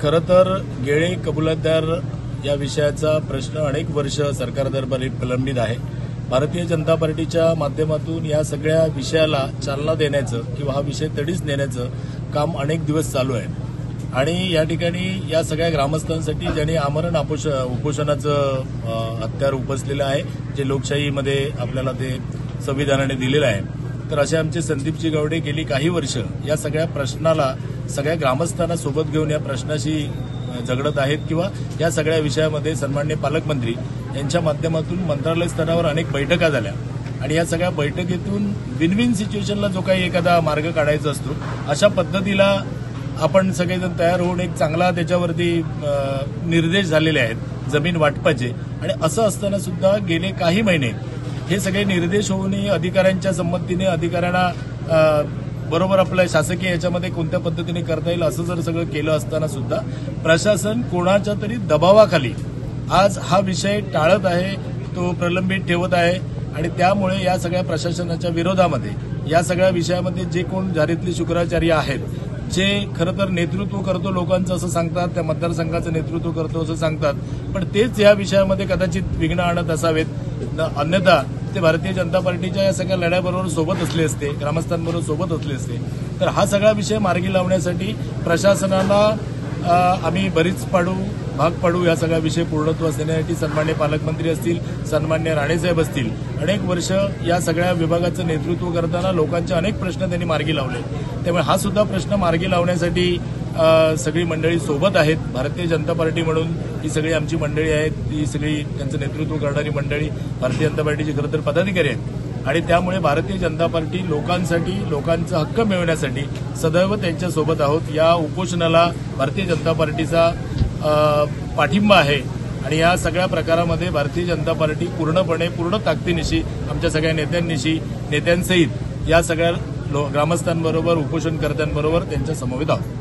खरं तर गेळे कबूलतदार या विषयाचा प्रश्न अनेक वर्ष सरकार दरबारी प्रलंबित आहे। भारतीय जनता पार्टीच्या माध्यमातून या सगळ्या विषयाला चालना देण्याचं किंवा हा विषय तडीस नेण्याचं काम अनेक दिवस चालू आहे आणि या ठिकाणी या सगळ्या ग्रामस्थांसाठी ज्यांनी आमरण उपोषणाचं हत्यार उपसलेलं आहे, जे लोकशाहीमध्ये आपल्याला ते संविधानाने दिलेलं आहे। तर असे आमचे संदीपजी गावडे गेली काही वर्ष या सगळ्या प्रश्नाला सगळ्या ग्रामस्थांना सोबत घेऊन या प्रश्नाशी झगडत आहेत किंवा या सगळ्या विषयामध्ये सन्माननीय पालकमंत्री यांच्या माध्यमातून मंत्रालय स्तरावर अनेक बैठका झाल्या आणि या सगळ्या बैठकीतून विन विन सिच्युएशनला जो काही एखादा मार्ग काढायचा असतो अशा पद्धतीला आपण सगळेजण तयार होऊन एक चांगला त्याच्यावरती निर्देश झालेले आहेत जमीन वाटपाचे। आणि असं असताना सुद्धा गेले काही महिने हे सगळे निर्देश होऊनही अधिकाऱ्यांच्या संमतीने अधिकाऱ्यांना बरोबर आपल्या शासकीय याच्यामध्ये कोणत्या पद्धतीने करता येईल असं जर सगळं केलं असताना सुद्धा प्रशासन कोणाच्या तरी दबावाखाली आज हा विषय टाळत आहे, तो प्रलंबित ठेवत आहे आणि त्यामुळे या सगळ्या प्रशासनाच्या विरोधामध्ये या सगळ्या विषयामध्ये जे कोण जारीतले शुक्राचार्य आहेत, जे खरं तर नेतृत्व करतो लोकांचं असं सांगतात, त्या मतदारसंघाचं नेतृत्व करतो असं सांगतात, पण तेच या विषयामध्ये कदाचित विघ्न आणत असावेत, अन्यथा ते भारतीय जनता पार्टीच्या या सगळ्या लढ्याबरोबर सोबत असले असते, ग्रामस्थांबरोबर सोबत असले असते। तर हा सगळा विषय मार्गी लावण्यासाठी प्रशासनाला आम्ही बरीच भाग पाडू या सगळा विषय पूर्णत्वास नेण्यासाठी सन्माननीय पालकमंत्री असतील, सन्माननीय राणेसाहेब असतील, अनेक वर्ष या सगळ्या विभागाचं नेतृत्व करताना लोकांचे अनेक प्रश्न त्यांनी मार्गी लावले। त्यामुळे हा सुद्धा प्रश्न मार्गी लावण्यासाठी सगळी मंडळी सोबत आहेत। भारतीय जनता पार्टी म्हणून ही सगळी आमची मंडळी आहेत, ही सगळी त्यांचं नेतृत्व करणारी मंडळी भारतीय जनता पार्टीचे खरं तर पदाधिकारी आहेत आणि त्यामुळे भारतीय जनता पार्टी लोकांसाठी, लोकांचा हक्क मिळवण्यासाठी सदैव त्यांच्यासोबत आहोत। या उपोषणाला भारतीय जनता पार्टीचा पाठिंबा आहे आणि या सगळ्या प्रकारामध्ये भारतीय जनता पार्टी पूर्ण ताकदीनिशी आमच्या सगळ्या नेत्यांसहित या सगळ्या ग्रामस्थांबरोबर, उपोषणकर्त्यांबरोबर त्यांच्या समवेत आहोत।